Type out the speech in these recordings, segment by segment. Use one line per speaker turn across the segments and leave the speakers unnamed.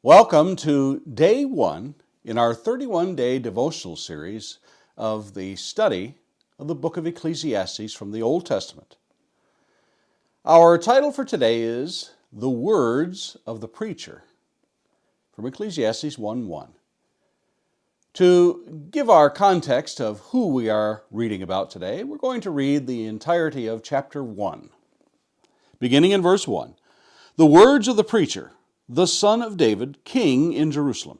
Welcome to day one in our 31-day devotional series of the study of the book of Ecclesiastes from the Old Testament. Our title for today is The Words of the Preacher from Ecclesiastes 1:1. To give our context of who we are reading about today, we're going to read the entirety of chapter 1. Beginning in verse 1, The words of the preacher, the son of David, king in Jerusalem.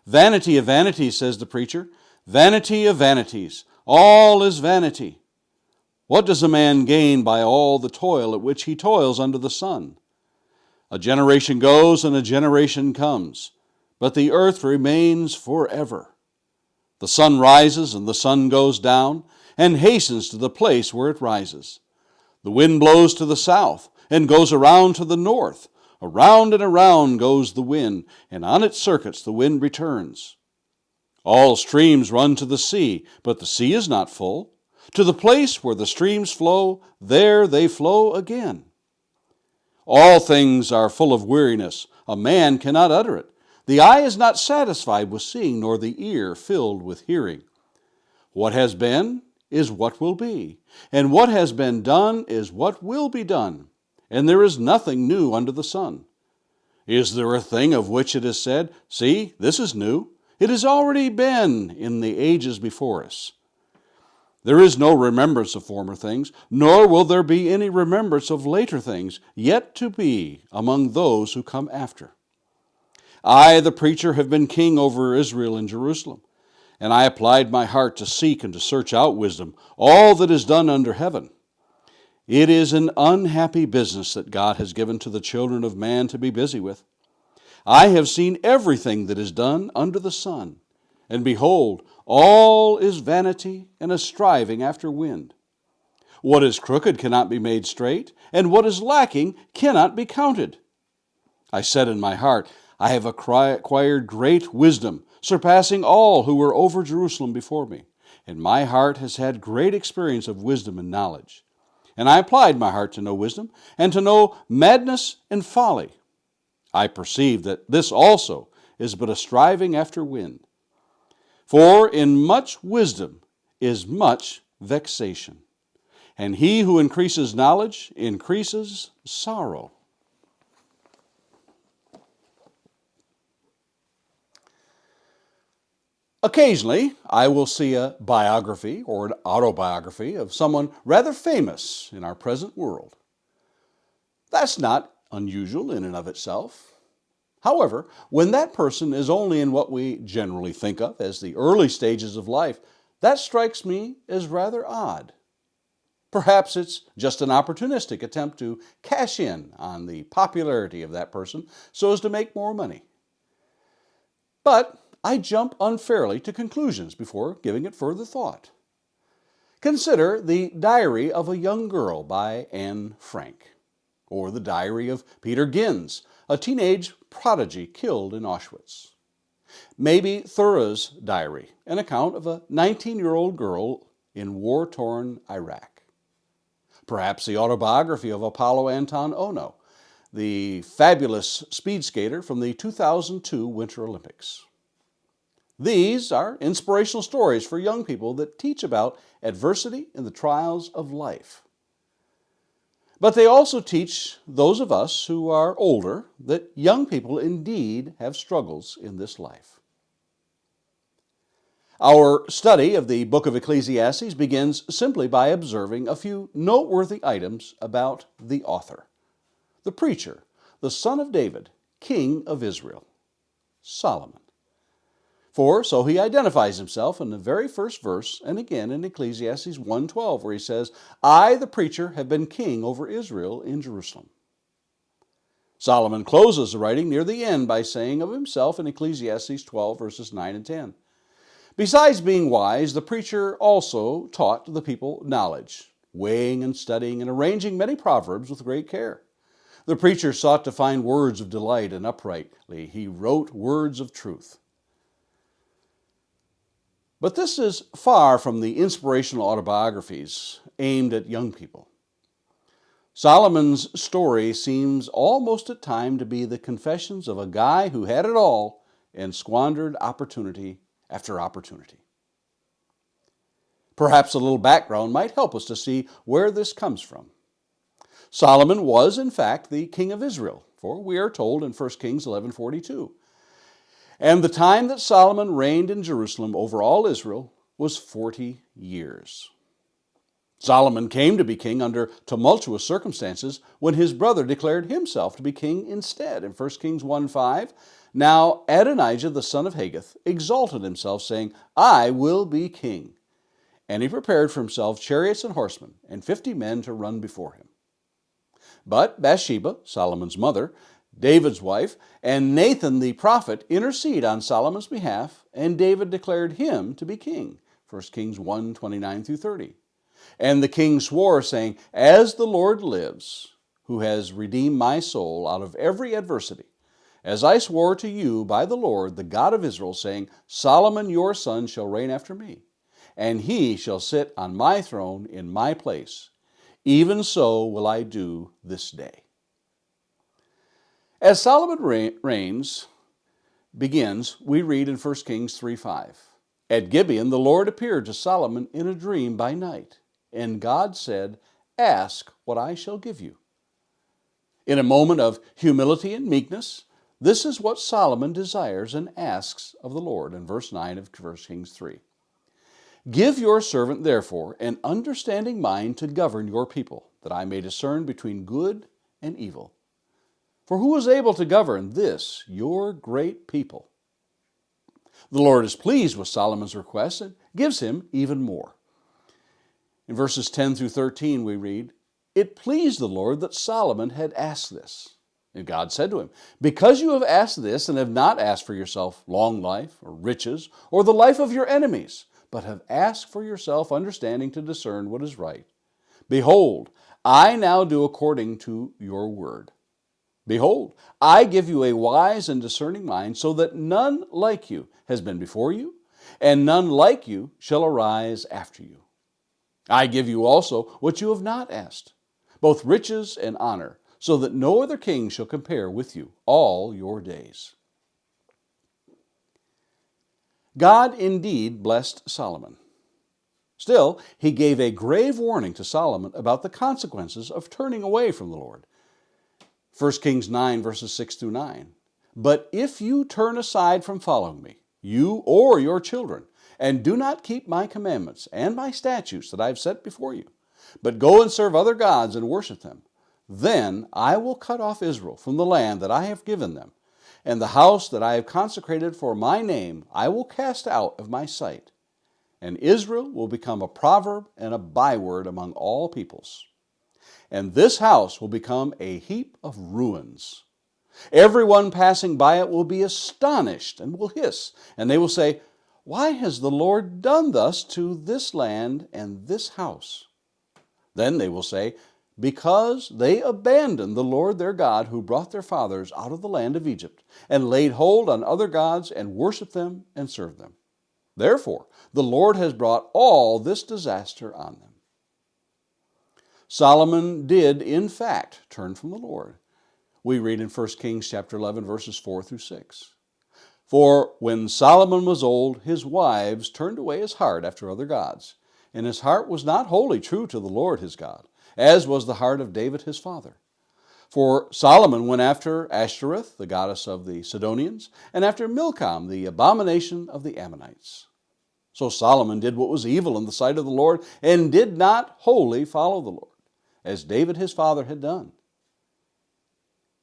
Vanity of vanities, says the preacher, vanity of vanities, all is vanity. What does a man gain by all the toil at which he toils under the sun? A generation goes and a generation comes, but the earth remains forever. The sun rises and the sun goes down, and hastens to the place where it rises. The wind blows to the south, and goes around to the north. Around and around goes the wind, and on its circuits the wind returns. All streams run to the sea, but the sea is not full. To the place where the streams flow, there they flow again. All things are full of weariness. A man cannot utter it. The eye is not satisfied with seeing, nor the ear filled with hearing. What has been is what will be, and what has been done is what will be done. And there is nothing new under the sun. Is there a thing of which it is said, See, this is new? It has already been in the ages before us. There is no remembrance of former things, nor will there be any remembrance of later things, yet to be among those who come after. I, the preacher, have been king over Israel in Jerusalem, and I applied my heart to seek and to search out wisdom, all that is done under heaven. It is an unhappy business that God has given to the children of man to be busy with. I have seen everything that is done under the sun, and behold, all is vanity and a striving after wind. What is crooked cannot be made straight, and what is lacking cannot be counted. I said in my heart, I have acquired great wisdom, surpassing all who were over Jerusalem before me, and my heart has had great experience of wisdom and knowledge. And I applied my heart to know wisdom, and to know madness and folly. I perceive that this also is but a striving after wind. For in much wisdom is much vexation, and he who increases knowledge increases sorrow. Occasionally, I will see a biography or an autobiography of someone rather famous in our present world. That's not unusual in and of itself. However, when that person is only in what we generally think of as the early stages of life, that strikes me as rather odd. Perhaps it's just an opportunistic attempt to cash in on the popularity of that person so as to make more money. But I jump unfairly to conclusions before giving it further thought. Consider The Diary of a Young Girl by Anne Frank, or The Diary of Peter Ginz, a teenage prodigy killed in Auschwitz. Maybe Thura's Diary, an account of a 19-year-old girl in war-torn Iraq. Perhaps the autobiography of Apollo Anton Ono, the fabulous speed skater from the 2002 Winter Olympics. These are inspirational stories for young people that teach about adversity and the trials of life. But they also teach those of us who are older that young people indeed have struggles in this life. Our study of the book of Ecclesiastes begins simply by observing a few noteworthy items about the author, the preacher, the son of David, king of Israel, Solomon. For so he identifies himself in the very first verse and again in Ecclesiastes 1:12, where he says, I, the preacher, have been king over Israel in Jerusalem. Solomon closes the writing near the end by saying of himself in Ecclesiastes 12, verses 9 and 10, Besides being wise, the preacher also taught the people knowledge, weighing and studying and arranging many proverbs with great care. The preacher sought to find words of delight, and uprightly he wrote words of truth. But this is far from the inspirational autobiographies aimed at young people. Solomon's story seems almost at time to be the confessions of a guy who had it all and squandered opportunity after opportunity. Perhaps a little background might help us to see where this comes from. Solomon was, in fact, the king of Israel, for we are told in 1 Kings 11:42. And the time that Solomon reigned in Jerusalem over all Israel was 40 years. Solomon came to be king under tumultuous circumstances when his brother declared himself to be king instead. In 1 Kings 1:5, now Adonijah the son of Haggith exalted himself, saying, I will be king. And he prepared for himself chariots and horsemen, and 50 men to run before him. But Bathsheba, Solomon's mother, David's wife, and Nathan the prophet intercede on Solomon's behalf, and David declared him to be king. 1 Kings 1:29-30. And the king swore, saying, As the Lord lives, who has redeemed my soul out of every adversity, as I swore to you by the Lord, the God of Israel, saying, Solomon your son shall reign after me, and he shall sit on my throne in my place. Even so will I do this day. As Solomon begins, we read in 1 Kings 3:5. At Gibeon, the Lord appeared to Solomon in a dream by night, and God said, Ask what I shall give you. In a moment of humility and meekness, this is what Solomon desires and asks of the Lord in verse 9 of 1 Kings 3. Give your servant, therefore, an understanding mind to govern your people, that I may discern between good and evil. For who is able to govern this, your great people? The Lord is pleased with Solomon's request and gives him even more. In verses 10-13 we read, It pleased the Lord that Solomon had asked this. And God said to him, Because you have asked this and have not asked for yourself long life or riches or the life of your enemies, but have asked for yourself understanding to discern what is right, behold, I now do according to your word. Behold, I give you a wise and discerning mind, so that none like you has been before you, and none like you shall arise after you. I give you also what you have not asked, both riches and honor, so that no other king shall compare with you all your days. God indeed blessed Solomon. Still, he gave a grave warning to Solomon about the consequences of turning away from the Lord. 1 Kings 9, verses 6-9. But if you turn aside from following me, you or your children, and do not keep my commandments and my statutes that I have set before you, but go and serve other gods and worship them, then I will cut off Israel from the land that I have given them, and the house that I have consecrated for my name I will cast out of my sight. And Israel will become a proverb and a byword among all peoples. And this house will become a heap of ruins. Everyone passing by it will be astonished and will hiss, and they will say, Why has the Lord done thus to this land and this house? Then they will say, Because they abandoned the Lord their God, who brought their fathers out of the land of Egypt, and laid hold on other gods, and worshipped them and served them. Therefore, the Lord has brought all this disaster on them. Solomon did, in fact, turn from the Lord. We read in 1 Kings chapter 11, verses 4-6. For when Solomon was old, his wives turned away his heart after other gods, and his heart was not wholly true to the Lord his God, as was the heart of David his father. For Solomon went after Ashtoreth, the goddess of the Sidonians, and after Milcom, the abomination of the Ammonites. So Solomon did what was evil in the sight of the Lord, and did not wholly follow the Lord, as David his father had done.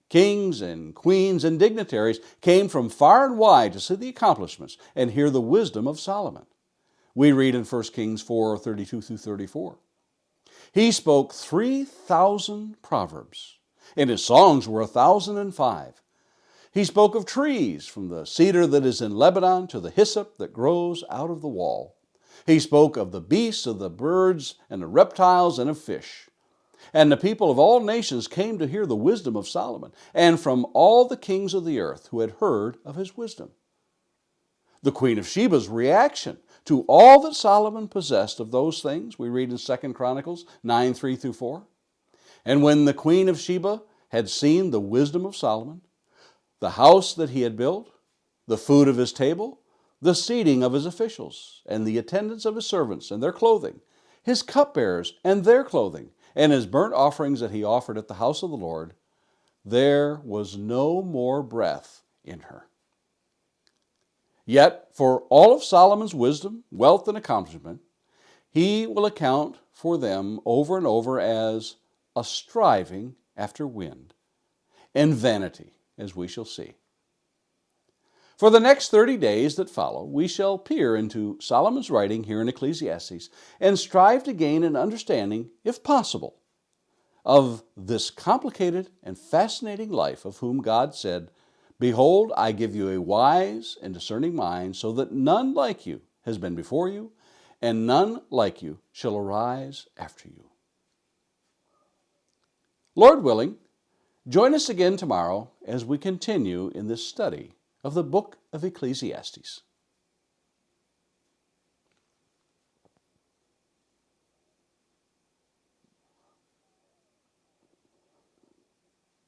Kings and queens and dignitaries came from far and wide to see the accomplishments and hear the wisdom of Solomon. We read in 1 Kings 4:32-34. He spoke 3,000 proverbs, and his songs were 1,005. He spoke of trees, from the cedar that is in Lebanon to the hyssop that grows out of the wall. He spoke of the beasts, of the birds, and the reptiles, and of fish. And the people of all nations came to hear the wisdom of Solomon, and from all the kings of the earth who had heard of his wisdom. The Queen of Sheba's reaction to all that Solomon possessed of those things, we read in 2 Chronicles 9:3-4. And when the queen of Sheba had seen the wisdom of Solomon, the house that he had built, the food of his table, the seating of his officials, and the attendance of his servants and their clothing, his cupbearers and their clothing, and his burnt offerings that he offered at the house of the Lord, there was no more breath in her. Yet for all of Solomon's wisdom, wealth, and accomplishment, he will account for them over and over as a striving after wind and vanity, as we shall see. For the next 30 days that follow, we shall peer into Solomon's writing here in Ecclesiastes and strive to gain an understanding, if possible, of this complicated and fascinating life of whom God said, "Behold, I give you a wise and discerning mind, so that none like you has been before you, and none like you shall arise after you." Lord willing, join us again tomorrow as we continue in this study of the book of Ecclesiastes.